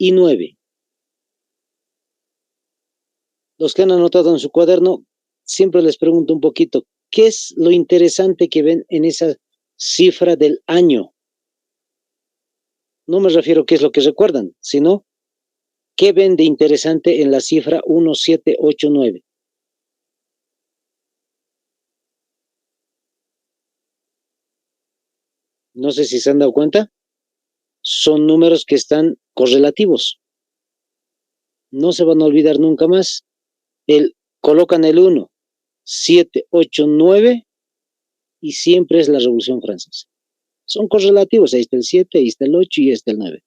y 9. Los que han anotado en su cuaderno, siempre les pregunto un poquito, ¿qué es lo interesante que ven en esa cifra del año? No me refiero a qué es lo que recuerdan, sino qué ven de interesante en la cifra 1789. No sé si se han dado cuenta, son números que están correlativos. No se van a olvidar nunca más. Colocan el 1, 7, 8, 9 y siempre es la Revolución Francesa. Son correlativos, ahí está el 7, ahí está el 8 y ahí está el 9.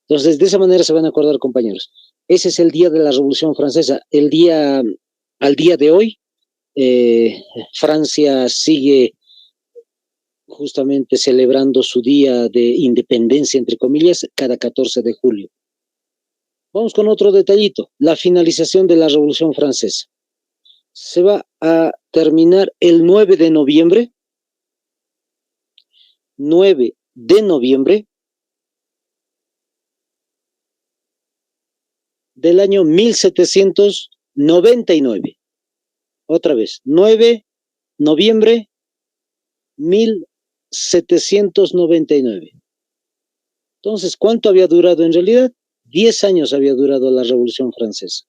Entonces, de esa manera se van a acordar, compañeros. Ese es el día de la Revolución Francesa. Al día de hoy, Francia sigue justamente celebrando su día de independencia, entre comillas, cada 14 de julio. Vamos con otro detallito, la finalización de la Revolución Francesa. Se va a terminar el 9 de noviembre, 9 de noviembre del año 1799. Otra vez, 9 de noviembre 1799. Entonces, ¿cuánto había durado en realidad? 10 años había durado la Revolución Francesa.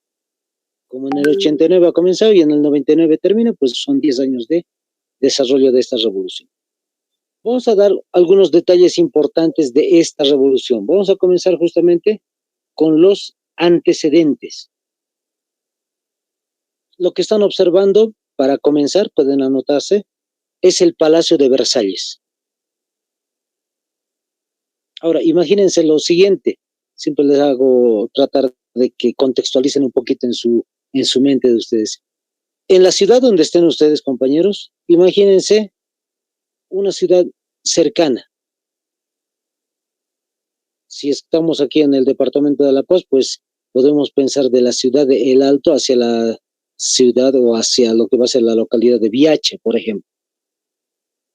Como en el 89 ha comenzado y en el 99 termina, pues son 10 años de desarrollo de esta revolución. Vamos a dar algunos detalles importantes de esta revolución. Vamos a comenzar justamente con los antecedentes. Lo que están observando, para comenzar, pueden anotarse, es el Palacio de Versalles. Ahora, imagínense lo siguiente, siempre les hago tratar de que contextualicen un poquito en su mente de ustedes. En la ciudad donde estén ustedes, compañeros, imagínense una ciudad cercana. Si estamos aquí en el departamento de La Paz, pues podemos pensar de la ciudad de El Alto hacia la ciudad o hacia lo que va a ser la localidad de Viache, por ejemplo.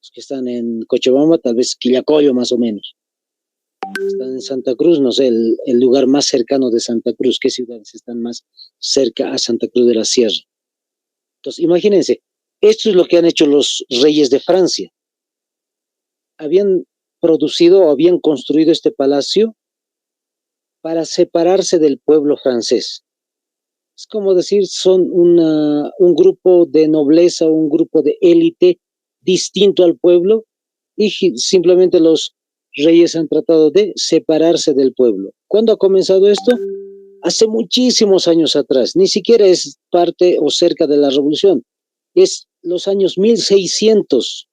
Los que están en Cochabamba, tal vez Quillacollo más o menos. Están en Santa Cruz, no sé, el lugar más cercano de Santa Cruz, ¿qué ciudades están más cerca a Santa Cruz de la Sierra? Entonces, imagínense, esto es lo que han hecho los reyes de Francia. Habían producido o habían construido este palacio para separarse del pueblo francés. Es como decir, son un grupo de nobleza, un grupo de élite distinto al pueblo y simplemente los reyes han tratado de separarse del pueblo. ¿Cuándo ha comenzado esto? Hace muchísimos años atrás, ni siquiera es parte o cerca de la revolución, es los años 1600.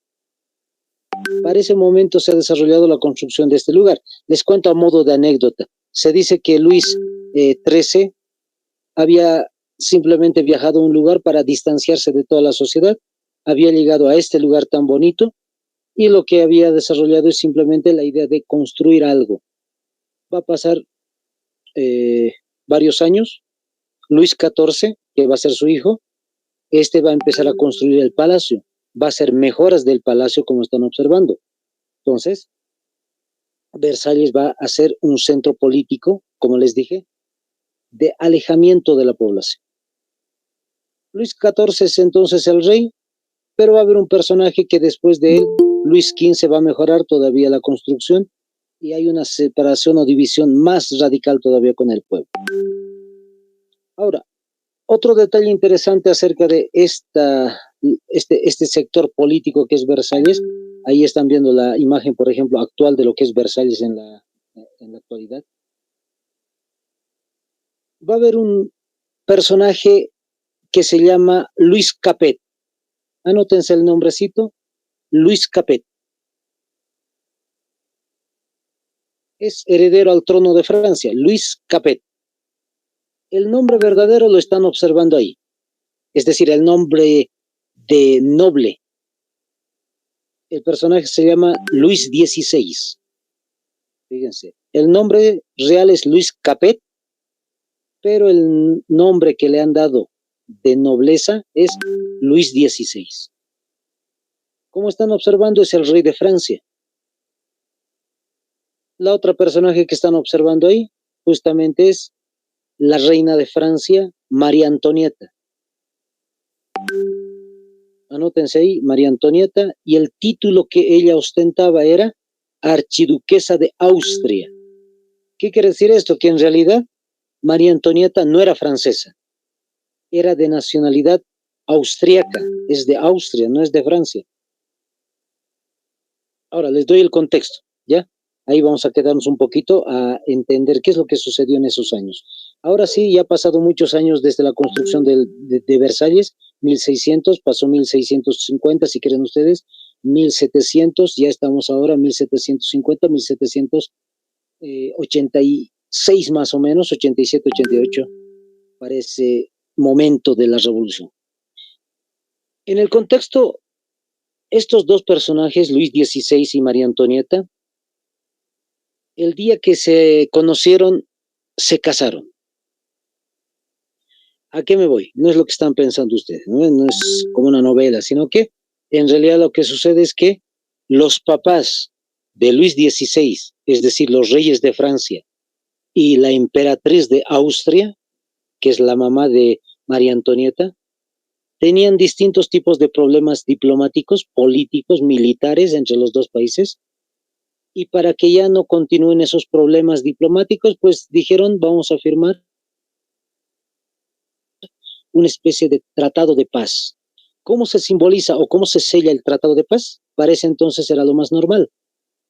Para ese momento se ha desarrollado la construcción de este lugar. Les cuento a modo de anécdota. Se dice que Luis XIII había simplemente viajado a un lugar para distanciarse de toda la sociedad, había llegado a este lugar tan bonito y lo que había desarrollado es simplemente la idea de construir algo. Va a pasar varios años, Luis XIV, que va a ser su hijo, va a empezar a construir el palacio, va a hacer mejoras del palacio como están observando. Entonces, Versalles va a ser un centro político, como les dije, de alejamiento de la población. Luis XIV es entonces el rey, pero va a haber un personaje que después de él, Luis XV, va a mejorar todavía la construcción y hay una separación o división más radical todavía con el pueblo. Ahora, otro detalle interesante acerca de este sector político que es Versalles, ahí están viendo la imagen, por ejemplo, actual de lo que es Versalles en la actualidad. Va a haber un personaje que se llama Luis Capet. Anótense el nombrecito, Luis Capet. Es heredero al trono de Francia, Luis Capet. El nombre verdadero lo están observando ahí, es decir, el nombre de noble. El personaje se llama Luis XVI. Fíjense, el nombre real es Luis Capet, pero el nombre que le han dado de nobleza es Luis XVI. Como están observando, es el rey de Francia. La otra personaje que están observando ahí, justamente es la reina de Francia, María Antonieta. Anótense ahí, María Antonieta, y el título que ella ostentaba era archiduquesa de Austria. ¿Qué quiere decir esto? Que en realidad María Antonieta no era francesa, era de nacionalidad austriaca, es de Austria, no es de Francia. Ahora les doy el contexto, ¿ya? Ahí vamos a quedarnos un poquito a entender qué es lo que sucedió en esos años. Ahora sí, ya ha pasado muchos años desde la construcción de Versalles, 1600, pasó 1650, si quieren ustedes, 1700, ya estamos ahora 1750, 1786 más o menos, 87, 88, para ese momento de la revolución. En el contexto, estos dos personajes, Luis XVI y María Antonieta, el día que se conocieron, se casaron. ¿A qué me voy? No es lo que están pensando ustedes, no es como una novela, sino que en realidad lo que sucede es que los papás de Luis XVI, es decir, los reyes de Francia y la emperatriz de Austria, que es la mamá de María Antonieta, tenían distintos tipos de problemas diplomáticos, políticos, militares entre los dos países, y para que ya no continúen esos problemas diplomáticos, pues dijeron, vamos a firmar una especie de tratado de paz. ¿Cómo se simboliza o cómo se sella el tratado de paz? Para ese entonces era lo más normal,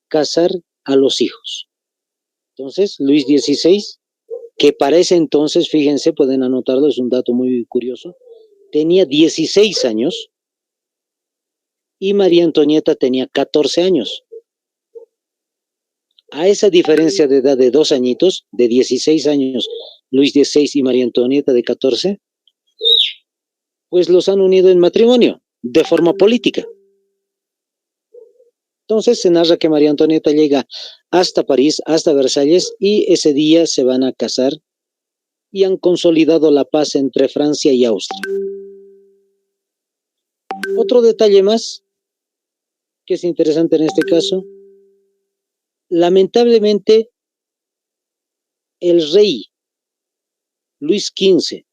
casar a los hijos. Entonces, Luis XVI, que para ese entonces, fíjense, pueden anotarlo, es un dato muy curioso, tenía 16 años y María Antonieta tenía 14 años. A esa diferencia de edad de 2 añitos, de 16 años, Luis XVI y María Antonieta de 14, pues los han unido en matrimonio, de forma política. Entonces se narra que María Antonieta llega hasta París, hasta Versalles, y ese día se van a casar y han consolidado la paz entre Francia y Austria. Otro detalle más, que es interesante en este caso, lamentablemente el rey Luis XV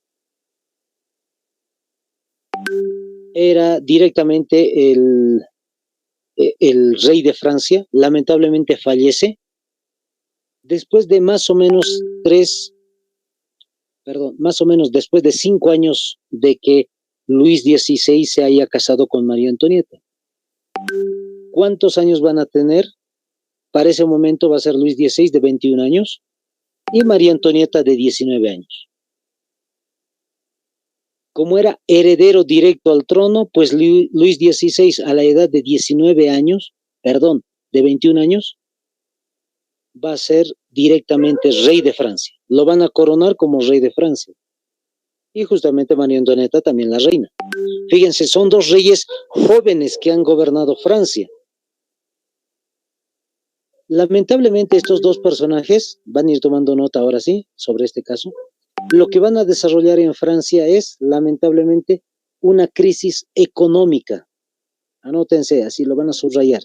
era directamente el rey de Francia, lamentablemente fallece después de más o menos después de 5 años de que Luis XVI se haya casado con María Antonieta. ¿Cuántos años van a tener? Para ese momento va a ser Luis XVI de 21 años y María Antonieta de 19 años. Como era heredero directo al trono, pues Luis XVI a la edad de 19 años, de 21 años, va a ser directamente rey de Francia. Lo van a coronar como rey de Francia. Y justamente María Antonieta también la reina. Fíjense, son dos reyes jóvenes que han gobernado Francia. Lamentablemente estos dos personajes, van a ir tomando nota ahora sí, sobre este caso, lo que van a desarrollar en Francia es, lamentablemente, una crisis económica. Anótense, así lo van a subrayar.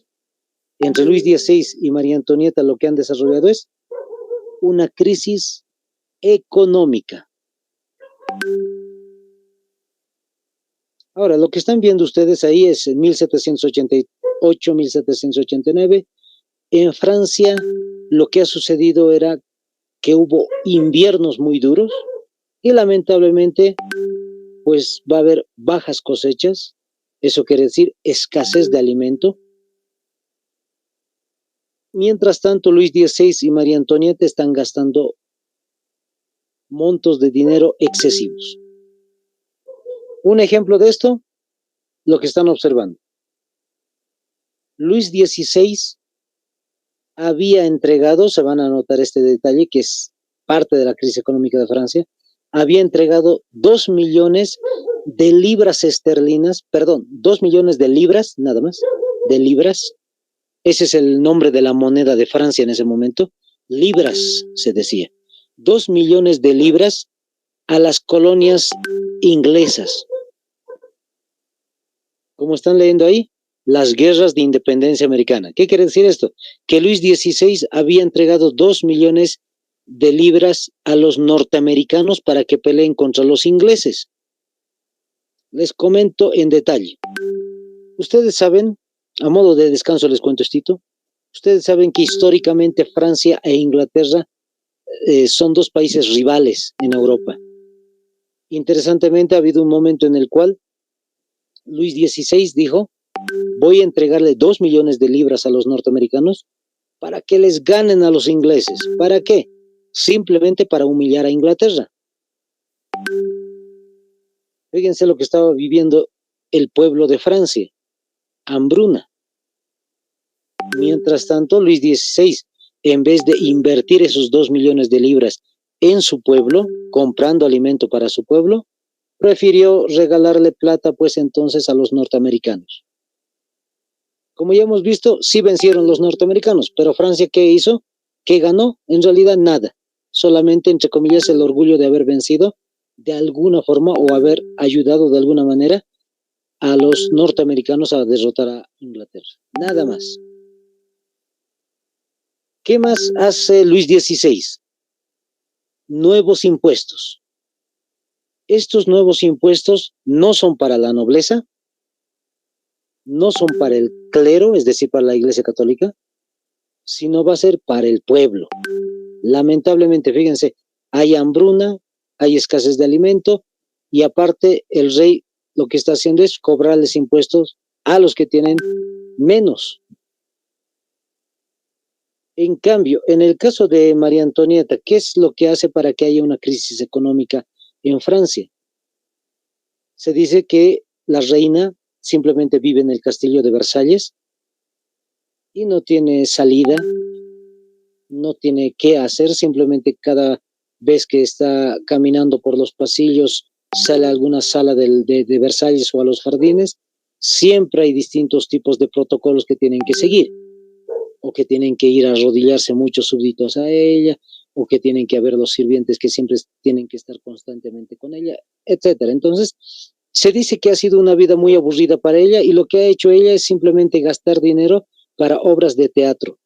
Entre Luis XVI y María Antonieta lo que han desarrollado es una crisis económica. Ahora, lo que están viendo ustedes ahí es en 1788, 1789. En Francia lo que ha sucedido era que hubo inviernos muy duros y lamentablemente pues va a haber bajas cosechas, eso quiere decir escasez de alimento. Mientras tanto, Luis XVI y María Antonieta están gastando montos de dinero excesivos. Un ejemplo de esto, lo que están observando. Luis XVI había entregado, se van a notar este detalle que es parte de la crisis económica de Francia, había entregado 2 millones de libras esterlinas, 2 millones de libras, nada más, de libras. Ese es el nombre de la moneda de Francia en ese momento, libras se decía. 2 millones de libras a las colonias inglesas. Como están leyendo ahí, las guerras de independencia americana. ¿Qué quiere decir esto? Que Luis XVI había entregado 2 millones de libras a los norteamericanos para que peleen contra los ingleses. Les comento en detalle. Ustedes saben, a modo de descanso les cuento esto, ustedes saben que históricamente Francia e Inglaterra son dos países rivales en Europa. Interesantemente, ha habido un momento en el cual Luis XVI dijo, voy a entregarle 2 millones de libras a los norteamericanos para que les ganen a los ingleses. ¿Para qué? Simplemente para humillar a Inglaterra. Fíjense lo que estaba viviendo el pueblo de Francia, hambruna. Mientras tanto, Luis XVI, en vez de invertir esos 2 millones de libras en su pueblo, comprando alimento para su pueblo, prefirió regalarle plata pues entonces a los norteamericanos. Como ya hemos visto, sí vencieron los norteamericanos, pero Francia, ¿qué hizo? ¿Qué ganó? En realidad nada, solamente entre comillas el orgullo de haber vencido de alguna forma o haber ayudado de alguna manera a los norteamericanos a derrotar a Inglaterra, nada más. ¿Qué más hace Luis XVI? Nuevos impuestos. Estos nuevos impuestos no son para la nobleza, no son para el clero, es decir, para la Iglesia Católica, sino va a ser para el pueblo. Lamentablemente, fíjense, hay hambruna, hay escasez de alimento y aparte el rey lo que está haciendo es cobrarles impuestos a los que tienen menos. En cambio, en el caso de María Antonieta, ¿qué es lo que hace para que haya una crisis económica en Francia? Se dice que la reina simplemente vive en el castillo de Versalles y no tiene salida, no tiene qué hacer, simplemente cada vez que está caminando por los pasillos, sale a alguna sala de Versalles o a los jardines, siempre hay distintos tipos de protocolos que tienen que seguir, o que tienen que ir a arrodillarse muchos súbditos a ella, o que tienen que haber los sirvientes que siempre tienen que estar constantemente con ella, etcétera. Entonces, se dice que ha sido una vida muy aburrida para ella y lo que ha hecho ella es simplemente gastar dinero para obras de teatro.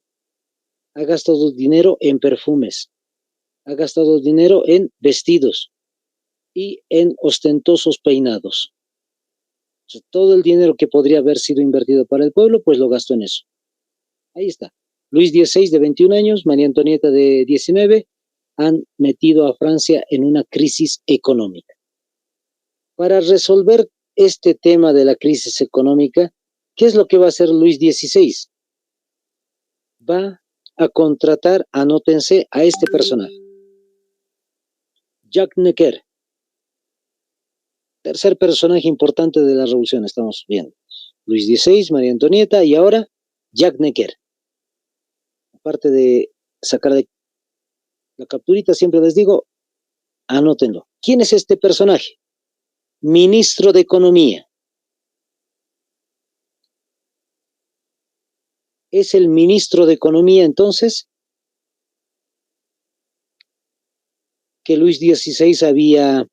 Ha gastado dinero en perfumes, ha gastado dinero en vestidos y en ostentosos peinados. O sea, todo el dinero que podría haber sido invertido para el pueblo, pues lo gastó en eso. Ahí está. Luis XVI de 21 años, María Antonieta de 19, han metido a Francia en una crisis económica. Para resolver este tema de la crisis económica, ¿qué es lo que va a hacer Luis XVI? Va a contratar, anótense, a este personaje. Jacques Necker. Tercer personaje importante de la revolución, estamos viendo. Luis XVI, María Antonieta y ahora Jacques Necker. Aparte de sacar de la capturita, siempre les digo, anótenlo. ¿Quién es este personaje? Ministro de Economía. Es el ministro de Economía, entonces, que Luis XVI había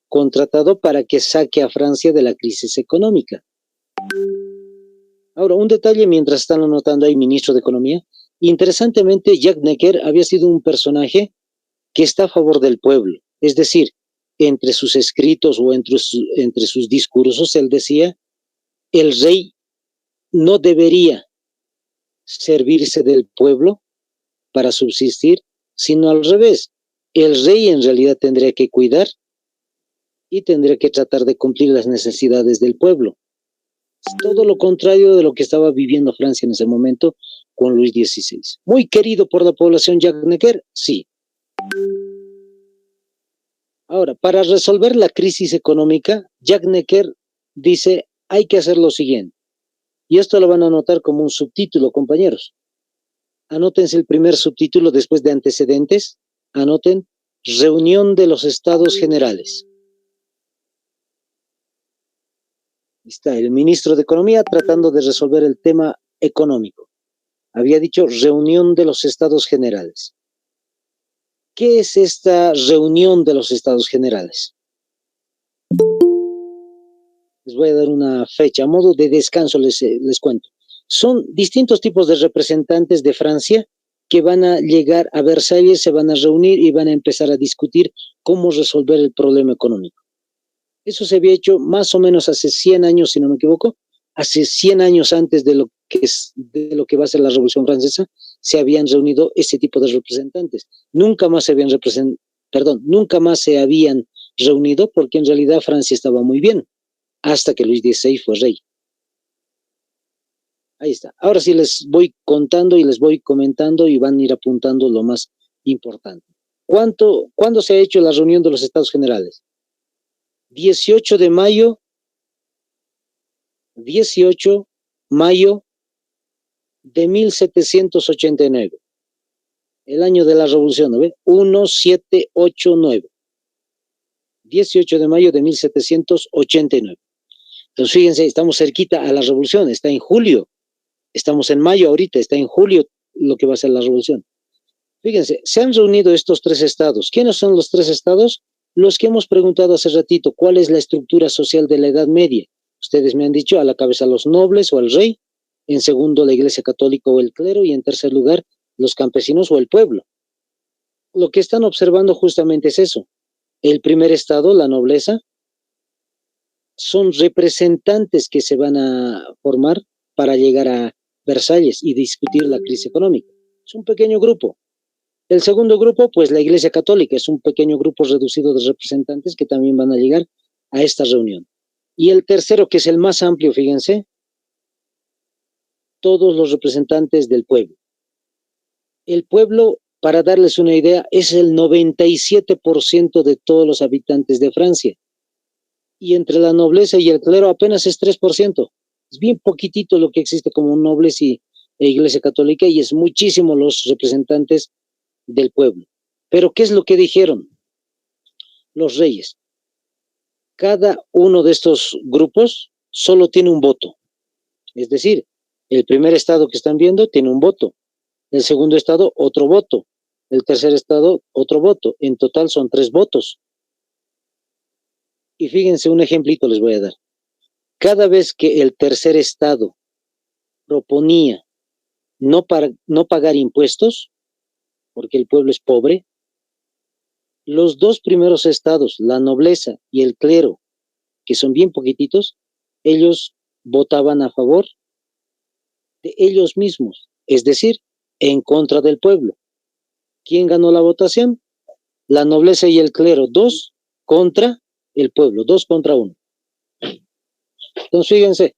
contratado para que saque a Francia de la crisis económica. Ahora, un detalle mientras están anotando ahí, ministro de Economía. Interesantemente, Jacques Necker había sido un personaje que está a favor del pueblo. Es decir, entre sus escritos o entre sus discursos, él decía, el rey no debería servirse del pueblo para subsistir, sino al revés. El rey en realidad tendría que cuidar y tendría que tratar de cumplir las necesidades del pueblo. Es todo lo contrario de lo que estaba viviendo Francia en ese momento con Luis XVI. Muy querido por la población Jacques Necker, sí. Ahora, para resolver la crisis económica, Jacques Necker dice, hay que hacer lo siguiente. Y esto lo van a anotar como un subtítulo, compañeros. Anótense el primer subtítulo después de antecedentes. Anoten, reunión de los Estados Generales. Está el ministro de Economía tratando de resolver el tema económico. Había dicho reunión de los Estados Generales. ¿Qué es esta reunión de los Estados Generales? Les voy a dar una fecha, a modo de descanso les cuento. Son distintos tipos de representantes de Francia que van a llegar a Versalles, se van a reunir y van a empezar a discutir cómo resolver el problema económico. Eso se había hecho más o menos hace 100 años, si no me equivoco, hace 100 años antes de lo que va a ser la Revolución Francesa, se habían reunido ese tipo de representantes. Nunca más nunca más se habían reunido porque en realidad Francia estaba muy bien, hasta que Luis XVI fue rey. Ahí está. Ahora sí les voy contando y les voy comentando y van a ir apuntando lo más importante. ¿Cuándo se ha hecho la reunión de los Estados Generales? 18 de mayo de 1789. El año de la revolución, ¿no ve? 1789. 18 de mayo de 1789. Entonces, fíjense, estamos cerquita a la revolución, está en julio. Estamos en mayo ahorita, está en julio lo que va a ser la revolución. Fíjense, se han reunido estos tres estados. ¿Quiénes son los tres estados? Los que hemos preguntado hace ratito, ¿cuál es la estructura social de la Edad Media? Ustedes me han dicho, a la cabeza los nobles o el rey, en segundo la Iglesia Católica o el clero, y en tercer lugar los campesinos o el pueblo. Lo que están observando justamente es eso. El primer estado, la nobleza, son representantes que se van a formar para llegar a Versalles y discutir la crisis económica. Es un pequeño grupo. El segundo grupo, pues la Iglesia Católica, es un pequeño grupo reducido de representantes que también van a llegar a esta reunión. Y el tercero, que es el más amplio, fíjense, todos los representantes del pueblo. El pueblo, para darles una idea, es el 97% de todos los habitantes de Francia. Y entre la nobleza y el clero apenas es 3%. Es bien poquitito lo que existe como nobles e Iglesia Católica, y es muchísimo los representantes del pueblo. Pero ¿qué es lo que dijeron los reyes? Cada uno de estos grupos solo tiene un voto. Es decir, el primer estado que están viendo tiene un voto. El segundo estado, otro voto. El tercer estado, otro voto. En total son 3 votos. Y fíjense, un ejemplito les voy a dar. Cada vez que el tercer estado proponía no pagar impuestos, porque el pueblo es pobre, los 2 primeros estados, la nobleza y el clero, que son bien poquititos, ellos votaban a favor de ellos mismos, es decir, en contra del pueblo. ¿Quién ganó la votación? La nobleza y el clero, 2 contra el pueblo, 2 contra 1. Entonces, fíjense,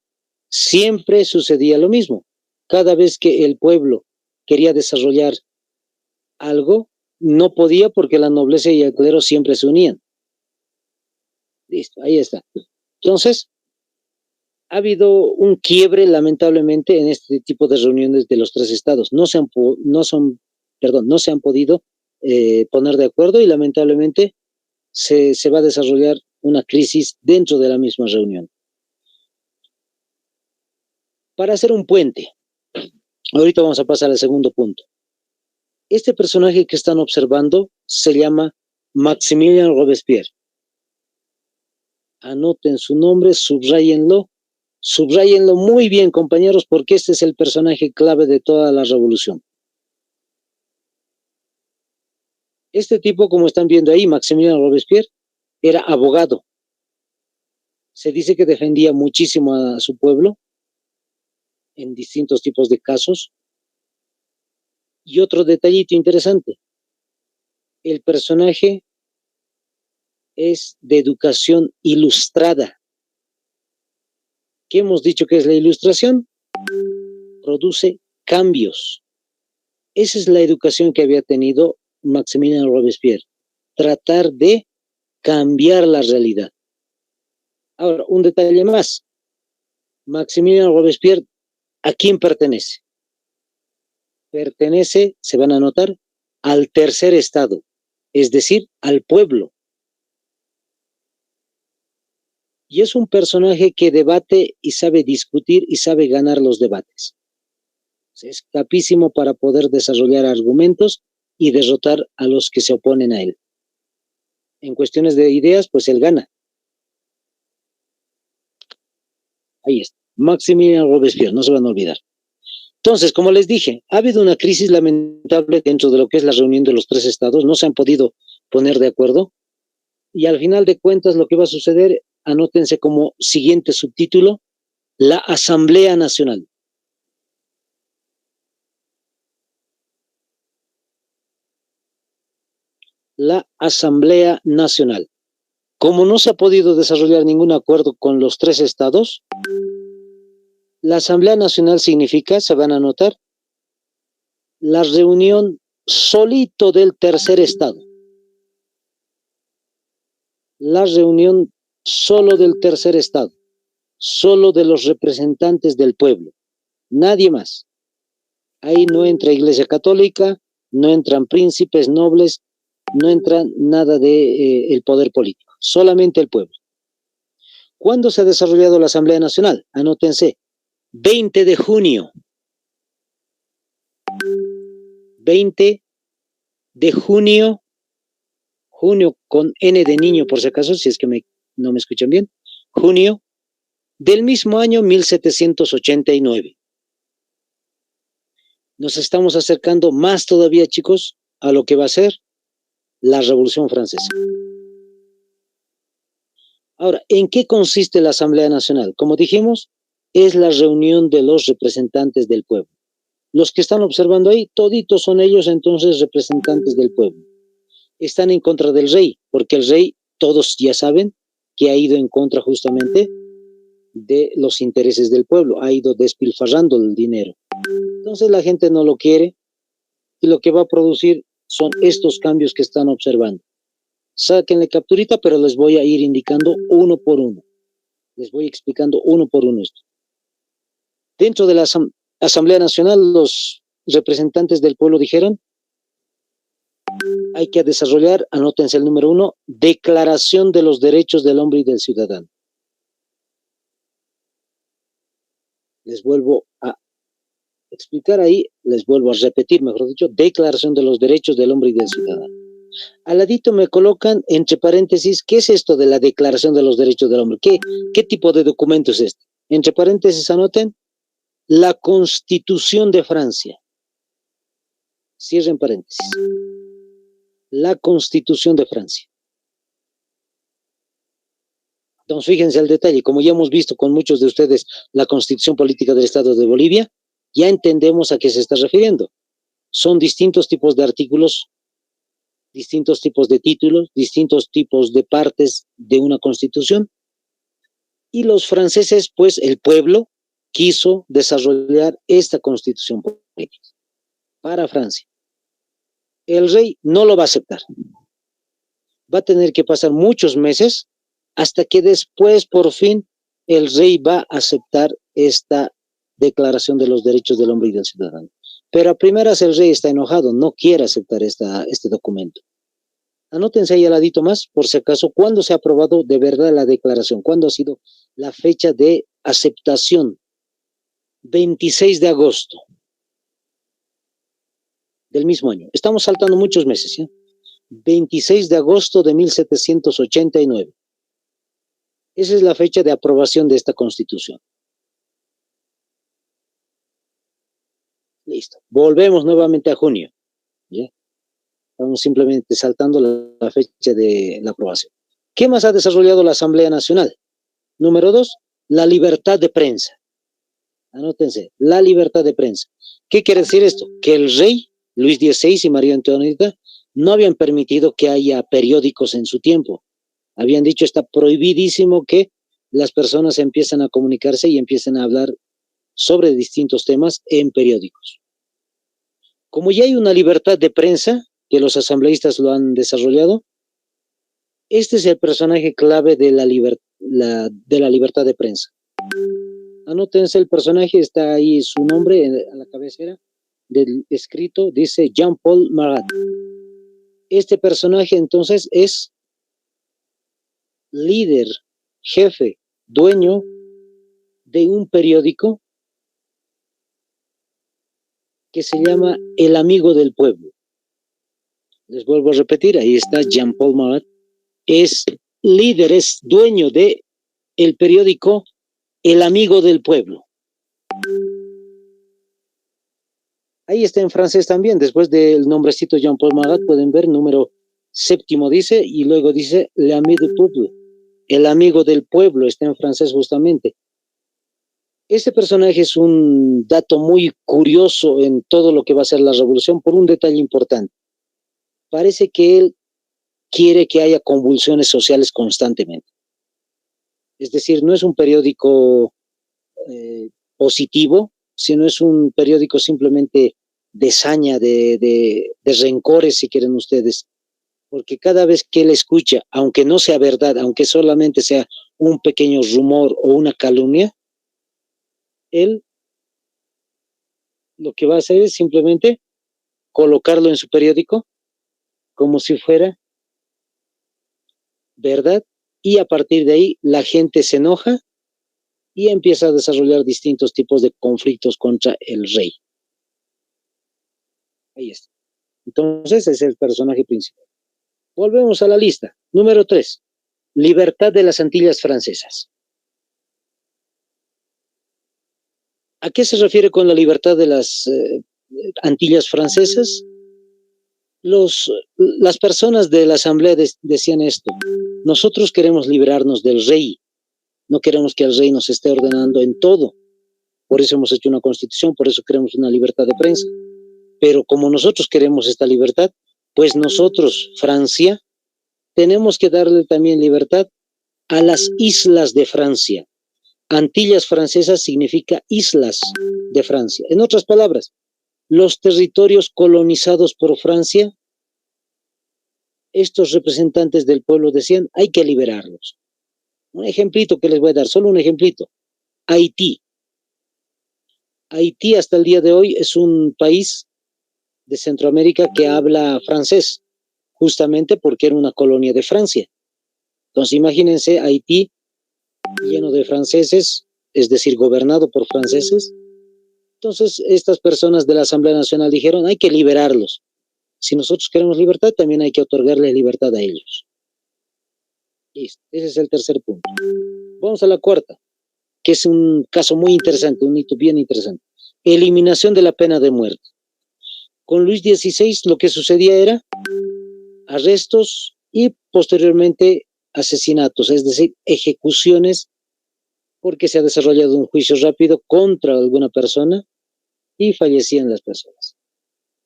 siempre sucedía lo mismo. Cada vez que el pueblo quería desarrollar algo, no podía porque la nobleza y el clero siempre se unían. Listo, ahí está. Entonces, ha habido un quiebre, lamentablemente, en este tipo de reuniones de los 3 estados. No se han podido poner de acuerdo, y lamentablemente se va a desarrollar una crisis dentro de la misma reunión. Para hacer un puente, ahorita vamos a pasar al segundo punto. Este personaje que están observando se llama Maximilien Robespierre. Anoten su nombre, subrayenlo muy bien, compañeros, porque este es el personaje clave de toda la revolución. Este tipo, como están viendo ahí, Maximilien Robespierre, era abogado. Se dice que defendía muchísimo a su pueblo en distintos tipos de casos. Y otro detallito interesante, el personaje es de educación ilustrada. ¿Qué hemos dicho que es la ilustración? Produce cambios. Esa es la educación que había tenido Maximilien Robespierre, tratar de cambiar la realidad. Ahora, un detalle más. Maximilien Robespierre, ¿a quién pertenece? Pertenece, se van a notar, al tercer estado, es decir, al pueblo. Y es un personaje que debate y sabe discutir y sabe ganar los debates. Es capísimo para poder desarrollar argumentos y derrotar a los que se oponen a él. En cuestiones de ideas, pues él gana. Ahí está. Maximilien Robespierre, no se van a olvidar. Entonces, como les dije, ha habido una crisis lamentable dentro de lo que es la reunión de los tres estados, no se han podido poner de acuerdo, y al final de cuentas lo que va a suceder, anótense como siguiente subtítulo, la Asamblea Nacional. La Asamblea Nacional. Como no se ha podido desarrollar ningún acuerdo con los tres estados, la Asamblea Nacional significa, se van a anotar, la reunión solito del tercer estado. La reunión solo del tercer estado, solo de los representantes del pueblo, nadie más. Ahí no entra Iglesia Católica, no entran príncipes, nobles, no entra nada de el poder político, solamente el pueblo. ¿Cuándo se ha desarrollado la Asamblea Nacional? Anótense, 20 de junio. 20 de junio, junio con N de niño por si acaso, si es que no me escuchan bien, junio del mismo año 1789. Nos estamos acercando más todavía, chicos, a lo que va a ser la Revolución Francesa. Ahora, ¿en qué consiste la Asamblea Nacional? Como dijimos, es la reunión de los representantes del pueblo. Los que están observando ahí, toditos son ellos entonces representantes del pueblo. Están en contra del rey, porque el rey, todos ya saben, que ha ido en contra justamente de los intereses del pueblo, ha ido despilfarrando el dinero. Entonces la gente no lo quiere y lo que va a producir son estos cambios que están observando. Sáquenle capturita, pero les voy a ir indicando uno por uno. Les voy explicando uno por uno esto. Dentro de la Asamblea Nacional, los representantes del pueblo dijeron, hay que desarrollar, anótense el número 1, Declaración de los Derechos del Hombre y del Ciudadano. Les vuelvo a explicar ahí, les vuelvo a repetir, mejor dicho, Declaración de los Derechos del Hombre y del Ciudadano. Al ladito me colocan, entre paréntesis, ¿qué es esto de la Declaración de los Derechos del Hombre? ¿Qué tipo de documento es este? Entre paréntesis anoten, la Constitución de Francia. Cierren paréntesis. La Constitución de Francia. Entonces, fíjense el detalle, como ya hemos visto con muchos de ustedes la Constitución Política del Estado de Bolivia, ya entendemos a qué se está refiriendo. Son distintos tipos de artículos, distintos tipos de títulos, distintos tipos de partes de una constitución. Y los franceses, pues el pueblo, quiso desarrollar esta constitución política para Francia. El rey no lo va a aceptar. Va a tener que pasar muchos meses hasta que después, por fin, el rey va a aceptar esta Declaración de los Derechos del Hombre y del Ciudadano. Pero a primeras el rey está enojado, no quiere aceptar este documento. Anótense ahí al ladito más, por si acaso, ¿cuándo se ha aprobado de verdad la declaración? ¿Cuándo ha sido la fecha de aceptación? 26 de agosto del mismo año. Estamos saltando muchos meses, ¿sí? 26 de agosto de 1789. Esa es la fecha de aprobación de esta Constitución. Listo. Volvemos nuevamente a junio. ¿Ya? Estamos simplemente saltando la fecha de la aprobación. ¿Qué más ha desarrollado la Asamblea Nacional? Número 2, la libertad de prensa. Anótense, la libertad de prensa. ¿Qué quiere decir esto? Que el rey, Luis XVI y María Antonieta, no habían permitido que haya periódicos en su tiempo. Habían dicho, está prohibidísimo que las personas empiecen a comunicarse y empiecen a hablar sobre distintos temas en periódicos. Como ya hay una libertad de prensa, que los asambleístas lo han desarrollado, este es el personaje clave de la libertad de prensa. Anótense el personaje, está ahí su nombre a la cabecera del escrito, dice Jean-Paul Marat. Este personaje entonces es líder, jefe, dueño de un periódico que se llama El Amigo del Pueblo. Les vuelvo a repetir, ahí está Jean-Paul Marat, es líder, es dueño de el periódico El Amigo del Pueblo. Ahí está en francés también, después del nombrecito Jean-Paul Marat, pueden ver, número 7 dice, y luego dice, l'ami du peuple, el amigo del pueblo, está en francés justamente. Este personaje es un dato muy curioso en todo lo que va a ser la revolución por un detalle importante. Parece que él quiere que haya convulsiones sociales constantemente. Es decir, no es un periódico positivo, sino es un periódico simplemente de saña, de rencores, si quieren ustedes, porque cada vez que él escucha, aunque no sea verdad, aunque solamente sea un pequeño rumor o una calumnia, él lo que va a hacer es simplemente colocarlo en su periódico como si fuera verdad, y a partir de ahí la gente se enoja y empieza a desarrollar distintos tipos de conflictos contra el rey. Ahí está. Entonces es el personaje principal. Volvemos a la lista. Número 3. Libertad de las Antillas Francesas. ¿A qué se refiere con la libertad de las Antillas Francesas? Las personas de la asamblea decían esto: nosotros queremos liberarnos del rey, no queremos que el rey nos esté ordenando en todo, por eso hemos hecho una constitución, por eso queremos una libertad de prensa, pero como nosotros queremos esta libertad, pues nosotros, Francia, tenemos que darle también libertad a las islas de Francia. Antillas Francesas significa islas de Francia. En otras palabras, los territorios colonizados por Francia, estos representantes del pueblo decían, hay que liberarlos. Un ejemplito que les voy a dar, solo un ejemplito. Haití. Haití hasta el día de hoy es un país de Centroamérica que habla francés, justamente porque era una colonia de Francia. Entonces imagínense Haití lleno de franceses, es decir, gobernado por franceses. Entonces estas personas de la Asamblea Nacional dijeron, hay que liberarlos. Si nosotros queremos libertad, también hay que otorgarle libertad a ellos. Listo, ese es el tercer punto. Vamos a la cuarta, que es un caso muy interesante, un hito bien interesante. Eliminación de la pena de muerte. Con Luis XVI lo que sucedía era arrestos y posteriormente asesinatos, es decir, ejecuciones, porque se ha desarrollado un juicio rápido contra alguna persona y fallecían las personas.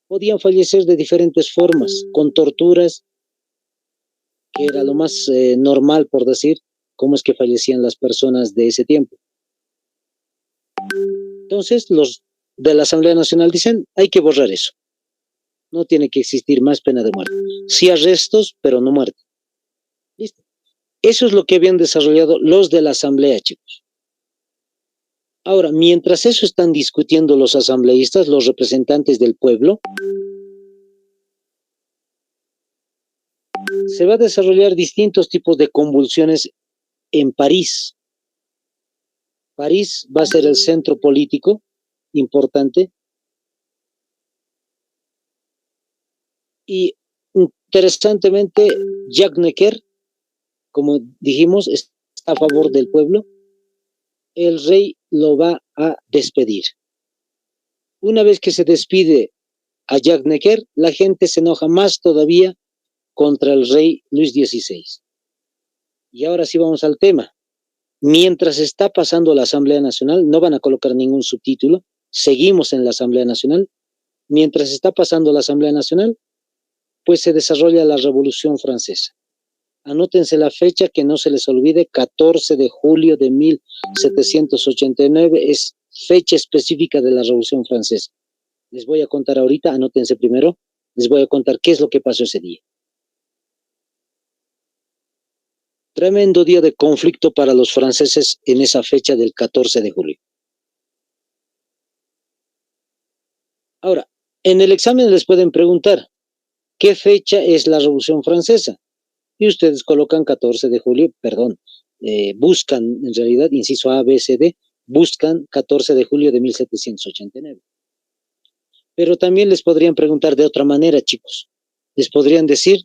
Podían fallecer de diferentes formas, con torturas, que era lo más normal, por decir, cómo es que fallecían las personas de ese tiempo. Entonces, los de la Asamblea Nacional dicen, hay que borrar eso. No tiene que existir más pena de muerte. Sí arrestos, pero no muerte. ¿Listo? Eso es lo que habían desarrollado los de la Asamblea, chicos. Ahora, mientras eso están discutiendo los asambleístas, los representantes del pueblo, se va a desarrollar distintos tipos de convulsiones en París. París va a ser el centro político importante y interesantemente Jacques Necker, como dijimos, está a favor del pueblo. El rey lo va a despedir. Una vez que se despide a Jacques Necker, la gente se enoja más todavía contra el rey Luis XVI. Y ahora sí vamos al tema. Mientras está pasando la Asamblea Nacional, no van a colocar ningún subtítulo, seguimos en la Asamblea Nacional. Mientras está pasando la Asamblea Nacional, pues se desarrolla la Revolución Francesa. Anótense la fecha, que no se les olvide, 14 de julio de 1789 es fecha específica de la Revolución Francesa. Les voy a contar ahorita, anótense primero, les voy a contar qué es lo que pasó ese día. Tremendo día de conflicto para los franceses en esa fecha del 14 de julio. Ahora, en el examen les pueden preguntar, ¿qué fecha es la Revolución Francesa? Y ustedes colocan 14 de julio, perdón, buscan, en realidad, inciso A, B, C, D, buscan 14 de julio de 1789. Pero también les podrían preguntar de otra manera, chicos. Les podrían decir,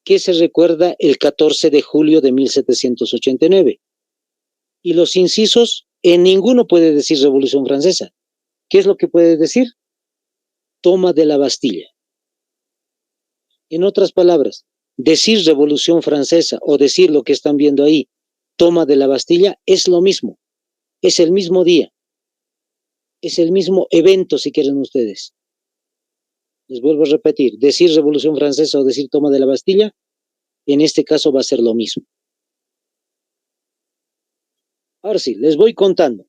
¿qué se recuerda el 14 de julio de 1789? Y los incisos, en ninguno puede decir Revolución Francesa. ¿Qué es lo que puede decir? Toma de la Bastilla. En otras palabras, decir Revolución Francesa o decir lo que están viendo ahí, toma de la Bastilla, es lo mismo, es el mismo día, es el mismo evento, si quieren ustedes. Les vuelvo a repetir, decir Revolución Francesa o decir toma de la Bastilla, en este caso va a ser lo mismo. Ahora sí, les voy contando.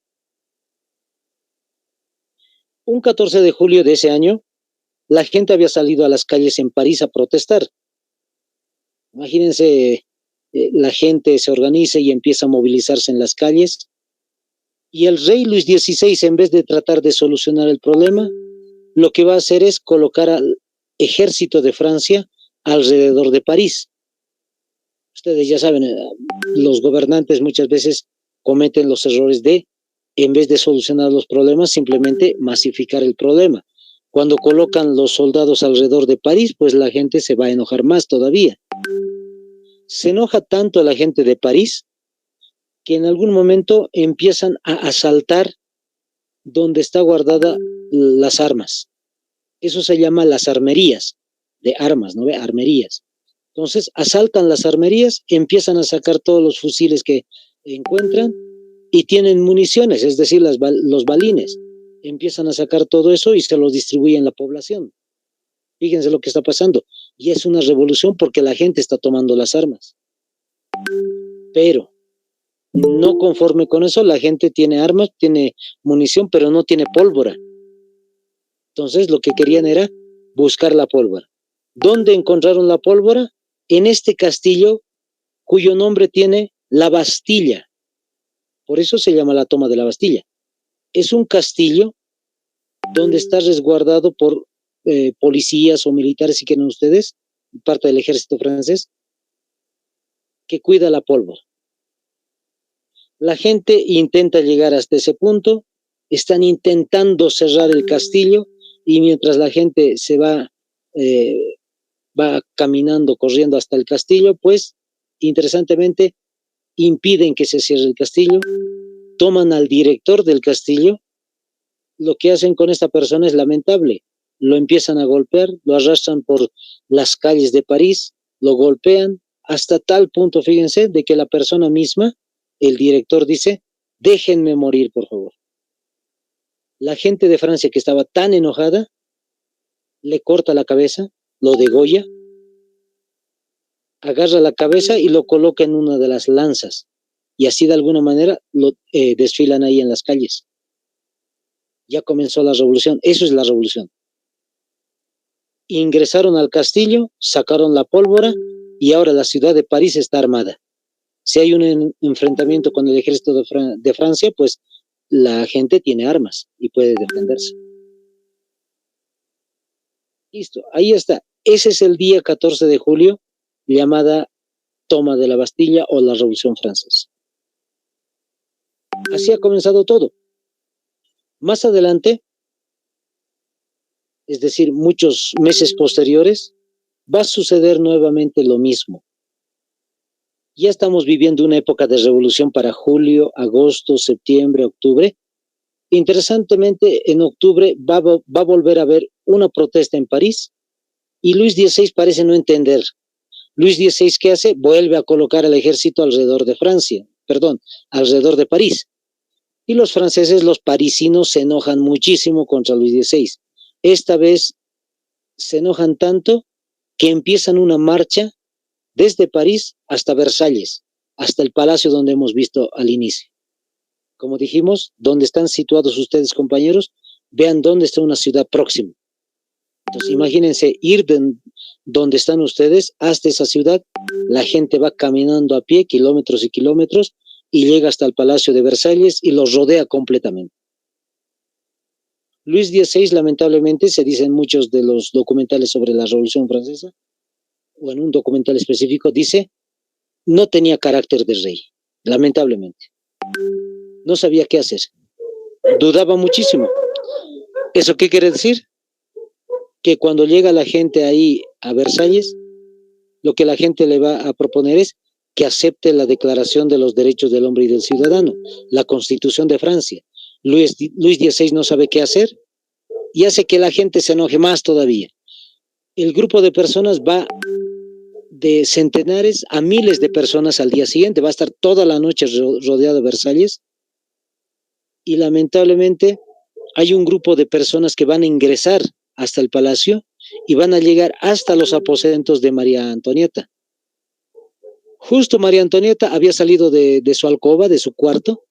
Un 14 de julio de ese año, la gente había salido a las calles en París a protestar. Imagínense, la gente se organiza y empieza a movilizarse en las calles, y el rey Luis XVI, en vez de tratar de solucionar el problema, lo que va a hacer es colocar al ejército de Francia alrededor de París. Ustedes ya saben, los gobernantes muchas veces cometen los errores de, en vez de solucionar los problemas, simplemente masificar el problema. Cuando colocan los soldados alrededor de París, pues la gente se va a enojar más todavía. Se enoja tanto la gente de París que en algún momento empiezan a asaltar donde está guardada las armas. Eso se llama las armerías de armas, ¿no ve? Armerías. Entonces asaltan las armerías, empiezan a sacar todos los fusiles que encuentran y tienen municiones, es decir, los balines. Empiezan a sacar todo eso y se lo distribuyen a la población. Fíjense lo que está pasando. Y es una revolución porque la gente está tomando las armas. Pero no conforme con eso, la gente tiene armas, tiene munición, pero no tiene pólvora. Entonces lo que querían era buscar la pólvora. ¿Dónde encontraron la pólvora? En este castillo cuyo nombre tiene La Bastilla. Por eso se llama la toma de la Bastilla. Es un castillo donde está resguardado por policías o militares, si quieren ustedes, parte del ejército francés, que cuida la pólvora. La gente intenta llegar hasta ese punto, están intentando cerrar el castillo y mientras la gente se va caminando, corriendo hasta el castillo, pues interesantemente impiden que se cierre el castillo, toman al director del castillo. Lo que hacen con esta persona es lamentable, lo empiezan a golpear, lo arrastran por las calles de París, lo golpean hasta tal punto, fíjense, de que la persona misma, el director, dice: déjenme morir, por favor. La gente de Francia, que estaba tan enojada, le corta la cabeza, lo degolla, agarra la cabeza y lo coloca en una de las lanzas, y así de alguna manera lo desfilan ahí en las calles. Ya comenzó la revolución, eso es la revolución. Ingresaron al castillo, sacaron la pólvora y ahora la ciudad de París está armada. Si hay un enfrentamiento con el ejército de Francia, pues la gente tiene armas y puede defenderse. Listo, ahí está. Ese es el día 14 de julio, llamada toma de la Bastilla o la Revolución Francesa. Así ha comenzado todo. Más adelante, es decir, muchos meses posteriores, va a suceder nuevamente lo mismo. Ya estamos viviendo una época de revolución para julio, agosto, septiembre, octubre. Interesantemente, en octubre va a volver a haber una protesta en París y Luis XVI parece no entender. Luis XVI, ¿qué hace? Vuelve a colocar al ejército alrededor de alrededor de París. Y los franceses, los parisinos, se enojan muchísimo contra Luis XVI. Esta vez se enojan tanto que empiezan una marcha desde París hasta Versalles, hasta el palacio donde hemos visto al inicio. Como dijimos, donde están situados ustedes, compañeros, vean dónde está una ciudad próxima. Entonces, imagínense ir de donde están ustedes hasta esa ciudad, la gente va caminando a pie, kilómetros y kilómetros, y llega hasta el Palacio de Versalles y los rodea completamente. Luis XVI, lamentablemente, se dicen muchos de los documentales sobre la Revolución Francesa, o en un documental específico, dice, no tenía carácter de rey, lamentablemente. No sabía qué hacer. Dudaba muchísimo. ¿Eso qué quiere decir? Que cuando llega la gente ahí a Versalles, lo que la gente le va a proponer es que acepte la Declaración de los Derechos del Hombre y del Ciudadano, la Constitución de Francia. Luis XVI no sabe qué hacer y hace que la gente se enoje más todavía. El grupo de personas va de centenares a miles de personas al día siguiente, va a estar toda la noche rodeado de Versalles y lamentablemente hay un grupo de personas que van a ingresar hasta el palacio y van a llegar hasta los aposentos de María Antonieta. Justo María Antonieta había salido de su alcoba, de su cuarto,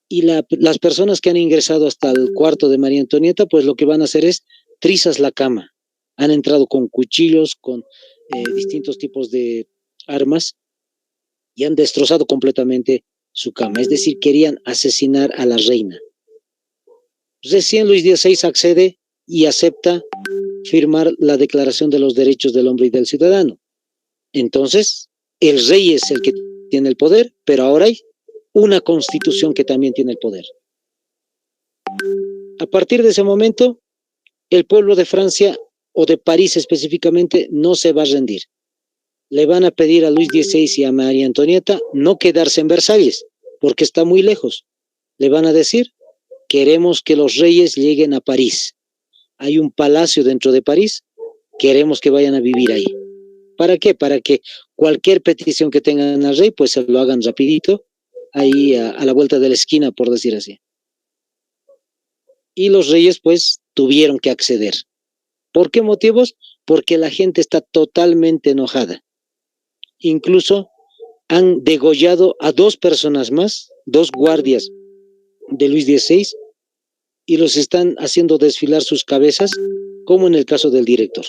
y las personas que han ingresado hasta el cuarto de María Antonieta, pues lo que van a hacer es trizas la cama. Han entrado con cuchillos, con distintos tipos de armas y han destrozado completamente su cama. Es decir, querían asesinar a la reina. Recién Luis XVI accede y acepta firmar la Declaración de los Derechos del Hombre y del Ciudadano. Entonces, el rey es el que tiene el poder, pero ahora hay una constitución que también tiene el poder. A partir de ese momento, el pueblo de Francia, o de París específicamente, no se va a rendir. Le van a pedir a Luis XVI y a María Antonieta no quedarse en Versalles, porque está muy lejos. Le van a decir, queremos que los reyes lleguen a París. Hay un palacio dentro de París, queremos que vayan a vivir ahí. ¿Para qué? Para que cualquier petición que tengan al rey, pues se lo hagan rapidito, ahí a la vuelta de la esquina, por decir así. Y los reyes, pues, tuvieron que acceder. ¿Por qué motivos? Porque la gente está totalmente enojada. Incluso han degollado a 2 personas más, 2 guardias de Luis XVI, y los están haciendo desfilar sus cabezas, como en el caso del director.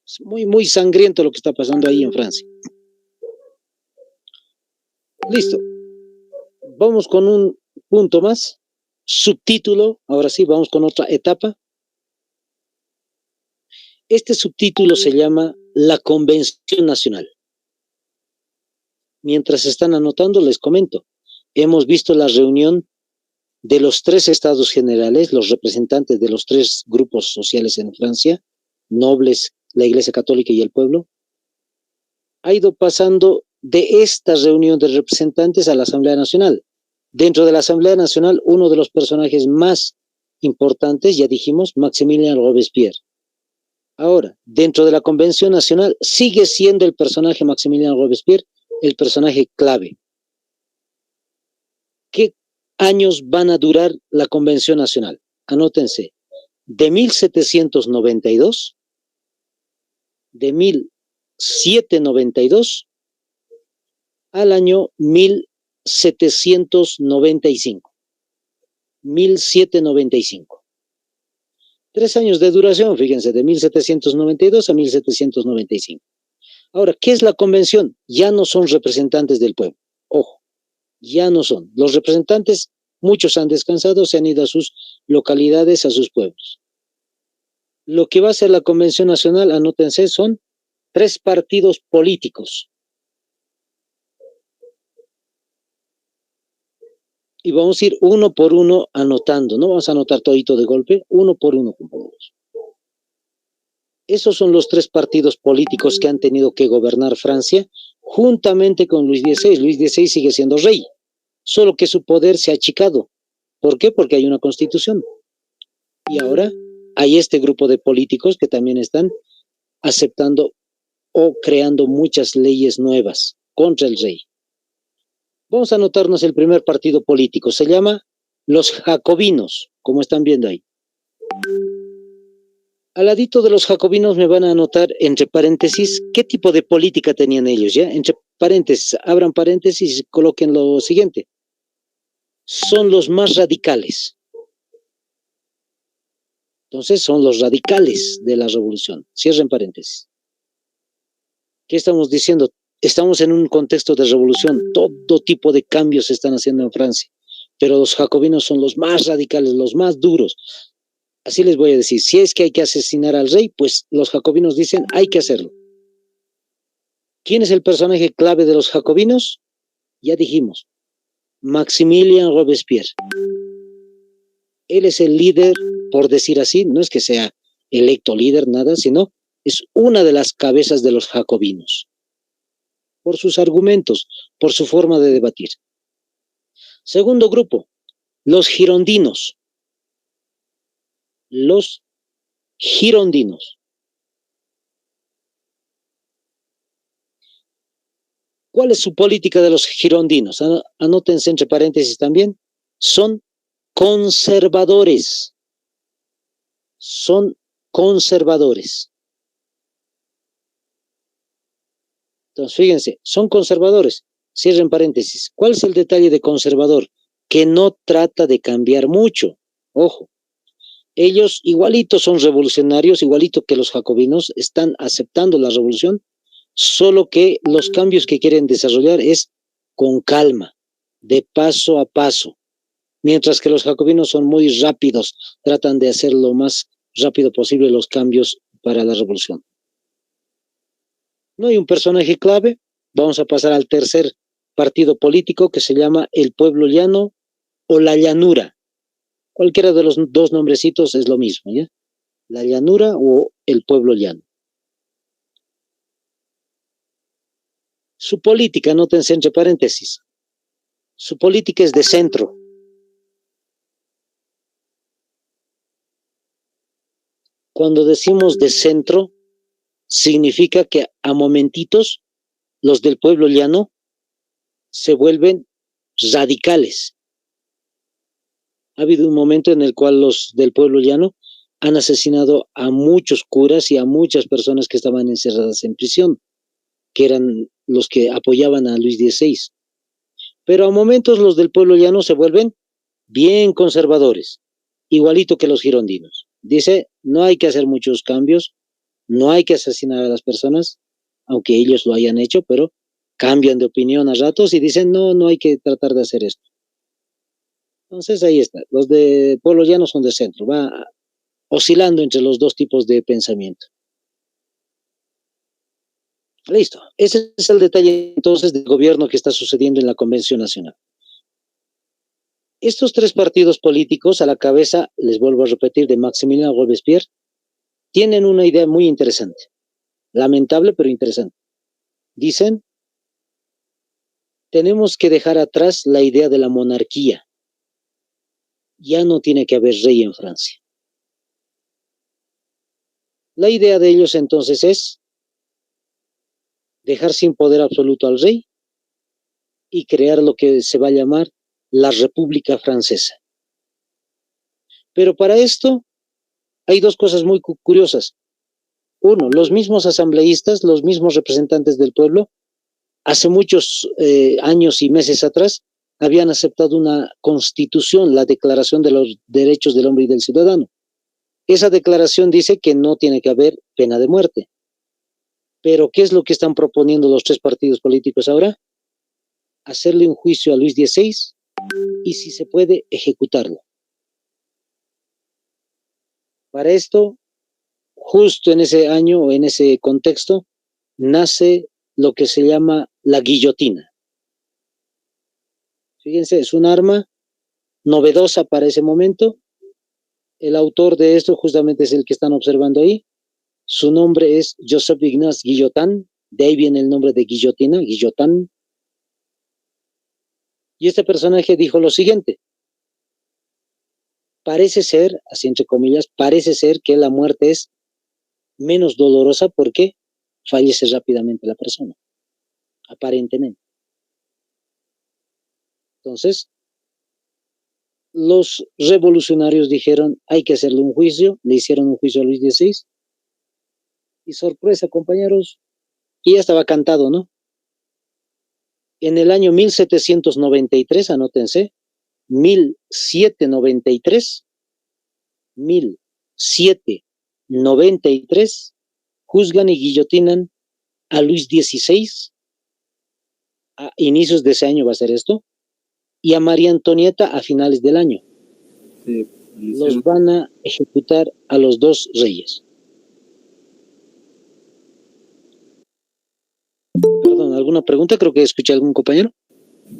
Es muy, muy sangriento lo que está pasando ahí en Francia. Listo. Vamos con un punto más. Subtítulo. Ahora sí, vamos con otra etapa. Este subtítulo se llama La Convención Nacional. Mientras están anotando, les comento. Hemos visto la reunión de los 3 estados generales, los representantes de los 3 grupos sociales en Francia, nobles, la Iglesia Católica y el pueblo. Ha ido pasando de esta reunión de representantes a la Asamblea Nacional. Dentro de la Asamblea Nacional, uno de los personajes más importantes, ya dijimos, Maximilien Robespierre. Ahora, dentro de la Convención Nacional, sigue siendo el personaje Maximilien Robespierre el personaje clave. ¿Qué años van a durar la Convención Nacional? Anótense, de 1792, de 1792 al año 1795. 1795. 3 años de duración, fíjense, de 1792 a 1795. Ahora, ¿qué es la convención? Ya no son representantes del pueblo. Ojo, ya no son. Los representantes, muchos han descansado, se han ido a sus localidades, a sus pueblos. Lo que va a ser la Convención Nacional, anótense, son 3 partidos políticos. Y vamos a ir uno por uno anotando, no vamos a anotar todito de golpe, uno por uno, compañeros. Esos son los 3 partidos políticos que han tenido que gobernar Francia juntamente con Luis XVI. Luis XVI sigue siendo rey, solo que su poder se ha achicado. ¿Por qué? Porque hay una constitución. Y ahora hay este grupo de políticos que también están aceptando o creando muchas leyes nuevas contra el rey. Vamos a anotarnos el primer partido político. Se llama los Jacobinos, como están viendo ahí. Al ladito de los jacobinos me van a anotar entre paréntesis qué tipo de política tenían ellos, ¿ya? Entre paréntesis, abran paréntesis y coloquen lo siguiente. Son los más radicales. Entonces son los radicales de la revolución. Cierren paréntesis. ¿Qué estamos diciendo? Estamos en un contexto de revolución. Todo tipo de cambios se están haciendo en Francia. Pero los jacobinos son los más radicales, los más duros. Así les voy a decir, si es que hay que asesinar al rey, pues los jacobinos dicen, hay que hacerlo. ¿Quién es el personaje clave de los jacobinos? Ya dijimos, Maximilien Robespierre. Él es el líder, por decir así, no es que sea electo líder, nada, sino es una de las cabezas de los jacobinos. Por sus argumentos, por su forma de debatir. Segundo grupo, Los girondinos. Los girondinos. ¿Cuál es su política de los girondinos? Anótense entre paréntesis también. Son conservadores. Son conservadores. Entonces, fíjense, son conservadores. Cierren paréntesis. ¿Cuál es el detalle de conservador? Que no trata de cambiar mucho. Ojo. Ellos igualitos son revolucionarios, igualito que los jacobinos, están aceptando la revolución, solo que los cambios que quieren desarrollar es con calma, de paso a paso, mientras que los jacobinos son muy rápidos, tratan de hacer lo más rápido posible los cambios para la revolución. No hay un personaje clave, vamos a pasar al tercer partido político que se llama el Pueblo Llano o la Llanura. Cualquiera de los dos nombrecitos es lo mismo, ¿ya? La Llanura o el Pueblo Llano. Su política, nótense entre paréntesis, su política es de centro. Cuando decimos de centro, significa que a momentitos los del Pueblo Llano se vuelven radicales. Ha habido un momento en el cual los del Pueblo Llano han asesinado a muchos curas y a muchas personas que estaban encerradas en prisión, que eran los que apoyaban a Luis XVI. Pero a momentos los del Pueblo Llano se vuelven bien conservadores, igualito que los girondinos. Dice, no hay que hacer muchos cambios, no hay que asesinar a las personas, aunque ellos lo hayan hecho, pero cambian de opinión a ratos y dicen, no hay que tratar de hacer esto. Entonces ahí está, los de Pueblo Llano son de centro, va oscilando entre los dos tipos de pensamiento. Listo, ese es el detalle entonces del gobierno que está sucediendo en la Convención Nacional. Estos tres partidos políticos a la cabeza, les vuelvo a repetir, de Maximiliano Robespierre, tienen una idea muy interesante, lamentable pero interesante. Dicen, tenemos que dejar atrás la idea de la monarquía. Ya no tiene que haber rey en Francia. La idea de ellos entonces es dejar sin poder absoluto al rey y crear lo que se va a llamar la República Francesa. Pero para esto hay dos cosas muy curiosas. Uno, los mismos asambleístas, los mismos representantes del pueblo, hace muchos años y meses atrás, habían aceptado una constitución, la Declaración de los Derechos del Hombre y del Ciudadano. Esa declaración dice que no tiene que haber pena de muerte. Pero, ¿qué es lo que están proponiendo los tres partidos políticos ahora? Hacerle un juicio a Luis XVI y, si se puede, ejecutarlo. Para esto, justo en ese año o en ese contexto, nace lo que se llama la guillotina. Fíjense, es un arma novedosa para ese momento. El autor de esto justamente es el que están observando ahí. Su nombre es Joseph Ignace Guillotin, de ahí viene el nombre de guillotina, Guillotin. Y este personaje dijo lo siguiente: parece ser, así entre comillas, parece ser que la muerte es menos dolorosa porque fallece rápidamente la persona, aparentemente. Entonces, los revolucionarios dijeron, hay que hacerle un juicio, le hicieron un juicio a Luis XVI, y sorpresa, compañeros, y ya estaba cantado, ¿no? En el año 1793, anótense, 1793, juzgan y guillotinan a Luis XVI, a inicios de ese año va a ser esto, y a María Antonieta a finales del año. Sí, los van a ejecutar a los dos reyes. Perdón, ¿alguna pregunta? Creo que escuché a algún compañero.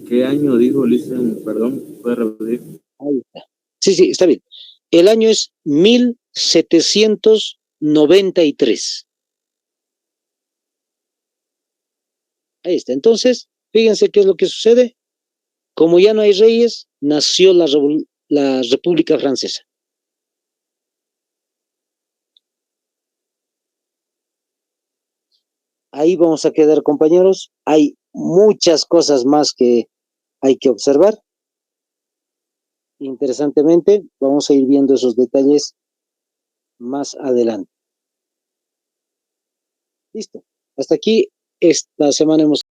¿Qué año dijo, Listen? Perdón, ¿puede repetir? Ahí está. Sí, está bien. El año es 1793. Ahí está. Entonces, fíjense qué es lo que sucede. Como ya no hay reyes, nació la República Francesa. Ahí vamos a quedar, compañeros. Hay muchas cosas más que hay que observar. Interesantemente, vamos a ir viendo esos detalles más adelante. Listo. Hasta aquí esta semana hemos